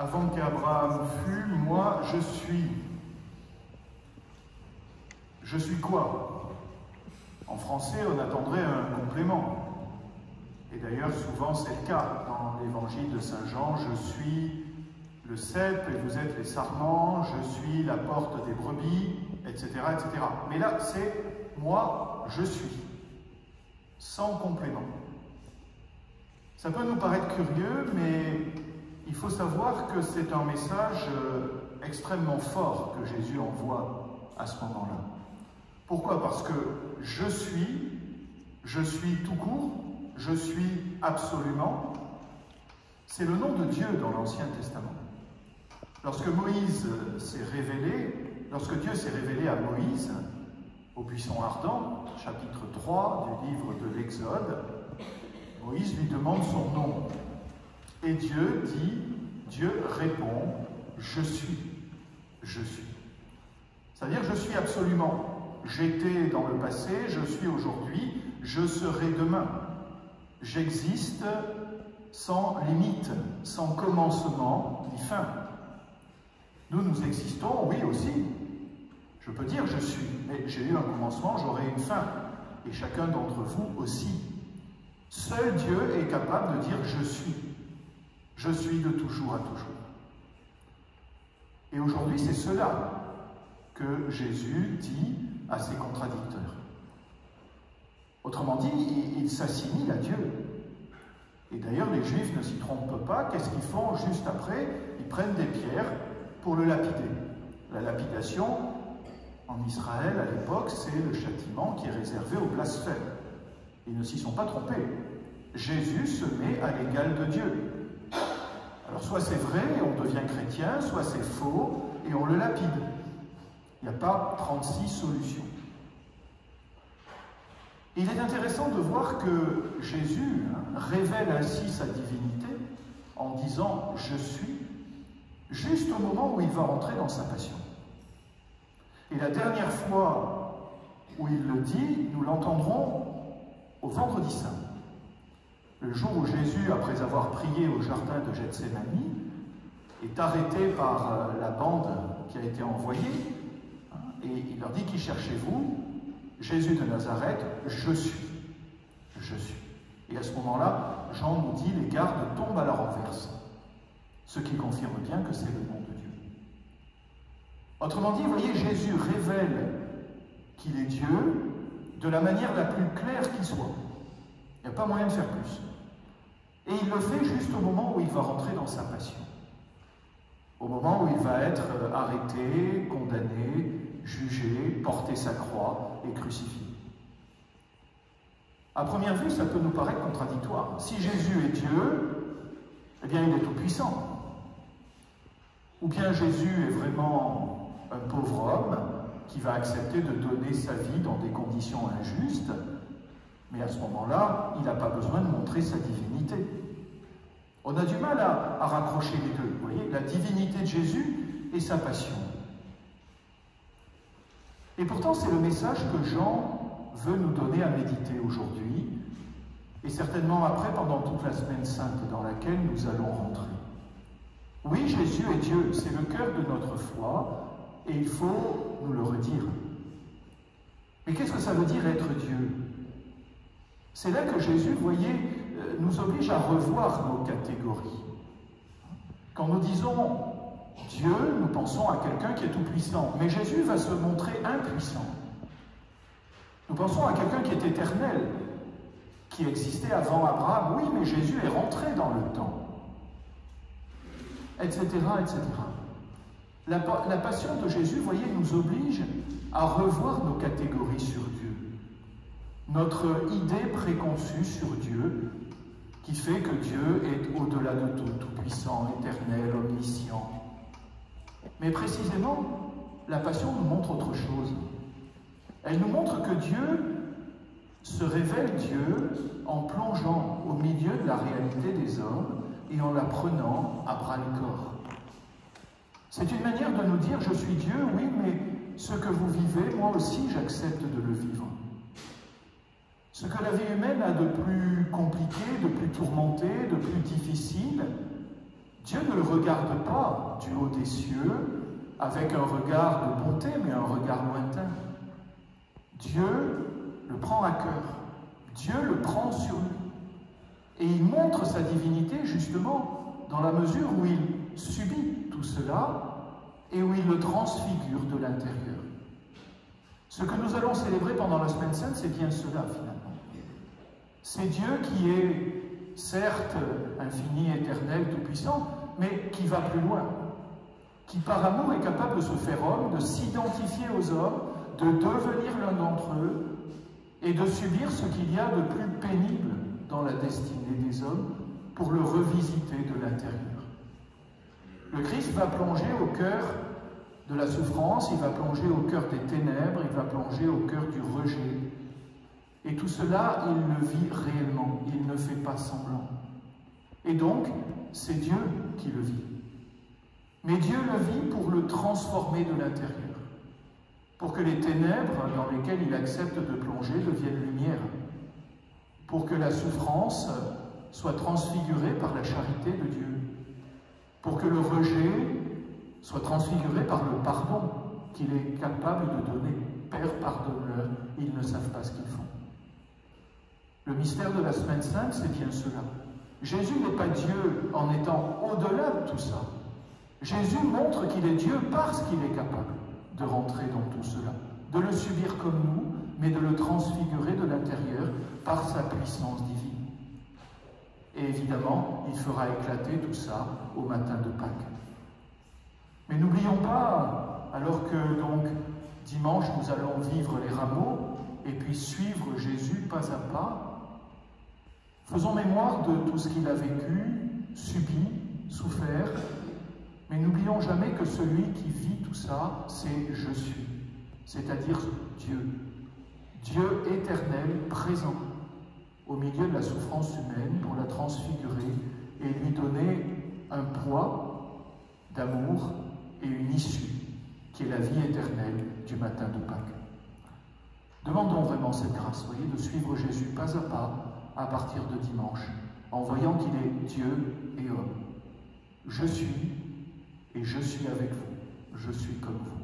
Avant qu'Abraham fût, moi je suis. Je suis quoi? En français, on attendrait un complément. Et d'ailleurs, souvent c'est le cas. Dans l'évangile de Saint Jean, je suis le cep et vous êtes les sarments, je suis la porte des brebis, etc., etc. Mais là, c'est moi, je suis, sans complément. Ça peut nous paraître curieux, mais il faut savoir que c'est un message extrêmement fort que Jésus envoie à ce moment-là. Pourquoi? Parce que je suis tout court, je suis absolument, c'est le nom de Dieu dans l'Ancien Testament. Lorsque Dieu s'est révélé à Moïse, au buisson ardent, chapitre 3 du livre de l'Exode, Moïse lui demande son nom. Et Dieu répond, je suis, je suis. C'est-à-dire, je suis absolument. J'étais dans le passé, je suis aujourd'hui, je serai demain. J'existe sans limite, sans commencement ni fin. Nous existons, oui aussi. Je peux dire je suis, mais j'ai eu un commencement, j'aurai une fin. Et chacun d'entre vous aussi. Seul Dieu est capable de dire je suis. Je suis de toujours à toujours. Et aujourd'hui, c'est cela que Jésus dit à ses contradicteurs. Autrement dit, il s'assimile à Dieu. Et d'ailleurs, les Juifs ne s'y trompent pas. Qu'est-ce qu'ils font juste après? Ils prennent des pierres pour le lapider. La lapidation, en Israël, à l'époque, c'est le châtiment qui est réservé aux blasphèmes. Ils ne s'y sont pas trompés. Jésus se met à l'égal de Dieu. Alors, soit c'est vrai et on devient chrétien, soit c'est faux et on le lapide. Il n'y a pas 36 solutions. Il est intéressant de voir que Jésus révèle ainsi sa divinité en disant « je suis » juste au moment où il va rentrer dans sa passion. Et la dernière fois où il le dit, nous l'entendrons au Vendredi Saint. Le jour où Jésus, après avoir prié au jardin de Gethsémani, est arrêté par la bande qui a été envoyée, et il leur dit « Qui cherchez-vous » Jésus de Nazareth, je suis. Je suis. Et à ce moment-là, Jean nous dit, les gardes tombent à la renverse. Ce qui confirme bien que c'est le nom de Dieu. Autrement dit, vous voyez, Jésus révèle qu'il est Dieu de la manière la plus claire qui soit. Il n'y a pas moyen de faire plus. Et il le fait juste au moment où il va rentrer dans sa passion. Au moment où il va être arrêté, condamné, jugé, porter sa croix et crucifié. À première vue, ça peut nous paraître contradictoire. Si Jésus est Dieu, eh bien il est tout-puissant. Ou bien Jésus est vraiment un pauvre homme qui va accepter de donner sa vie dans des conditions injustes, mais à ce moment-là, il n'a pas besoin de montrer sa divinité. On a du mal à raccrocher les deux. Vous voyez, la divinité de Jésus et sa passion. Et pourtant, c'est le message que Jean veut nous donner à méditer aujourd'hui, et certainement après, pendant toute la semaine sainte dans laquelle nous allons rentrer. Oui, Jésus est Dieu, c'est le cœur de notre foi, et il faut nous le redire. Mais qu'est-ce que ça veut dire être Dieu? C'est là que Jésus, vous voyez, nous oblige à revoir nos catégories. Quand nous disons Dieu, nous pensons à quelqu'un qui est tout-puissant, mais Jésus va se montrer impuissant. Nous pensons à quelqu'un qui est éternel, qui existait avant Abraham. Oui, mais Jésus est rentré dans le temps, etc., etc. La passion de Jésus, vous voyez, nous oblige à revoir nos catégories sur Dieu. Notre idée préconçue sur Dieu, qui fait que Dieu est au-delà de tout, tout-puissant, éternel, omniscient. Mais précisément, la passion nous montre autre chose. Elle nous montre que Dieu se révèle Dieu en plongeant au milieu de la réalité des hommes et en la prenant à bras-le-corps. C'est une manière de nous dire « je suis Dieu, oui, mais ce que vous vivez, moi aussi j'accepte de le vivre ». Ce que la vie humaine a de plus compliqué, de plus tourmenté, de plus difficile, Dieu ne le regarde pas du haut des cieux avec un regard de bonté, mais un regard lointain. Dieu le prend à cœur. Dieu le prend sur lui. Et il montre sa divinité justement dans la mesure où il subit tout cela et où il le transfigure de l'intérieur. Ce que nous allons célébrer pendant la Semaine Sainte, c'est bien cela finalement. C'est Dieu qui est certes infini, éternel, tout-puissant, mais qui va plus loin, qui par amour est capable de se faire homme, de s'identifier aux hommes, de devenir l'un d'entre eux et de subir ce qu'il y a de plus pénible dans la destinée des hommes pour le revisiter de l'intérieur. Le Christ va plonger au cœur de la souffrance, il va plonger au cœur des ténèbres, il va plonger au cœur du rejet. Et tout cela, il le vit réellement, il ne fait pas semblant. Et donc, c'est Dieu qui le vit. Mais Dieu le vit pour le transformer de l'intérieur, pour que les ténèbres dans lesquelles il accepte de plonger deviennent lumière, pour que la souffrance soit transfigurée par la charité de Dieu, pour que le rejet soit transfiguré par le pardon qu'il est capable de donner. Père, pardonne-leur, ils ne savent pas ce qu'ils font. Le mystère de la Semaine Sainte, c'est bien cela. Jésus n'est pas Dieu en étant au-delà de tout ça. Jésus montre qu'il est Dieu parce qu'il est capable de rentrer dans tout cela, de le subir comme nous, mais de le transfigurer de l'intérieur par sa puissance divine. Et évidemment, il fera éclater tout ça au matin de Pâques. Mais n'oublions pas, alors que donc dimanche nous allons vivre les rameaux et puis suivre Jésus pas à pas, faisons mémoire de tout ce qu'il a vécu, subi, souffert, mais n'oublions jamais que celui qui vit tout ça, c'est je suis, c'est-à-dire Dieu. Dieu éternel, présent au milieu de la souffrance humaine pour la transfigurer et lui donner un poids d'amour et une issue qui est la vie éternelle du matin de Pâques. Demandons vraiment cette grâce, voyez, de suivre Jésus pas à partir de dimanche, en voyant qu'il est Dieu et homme. Je suis et je suis avec vous, je suis comme vous.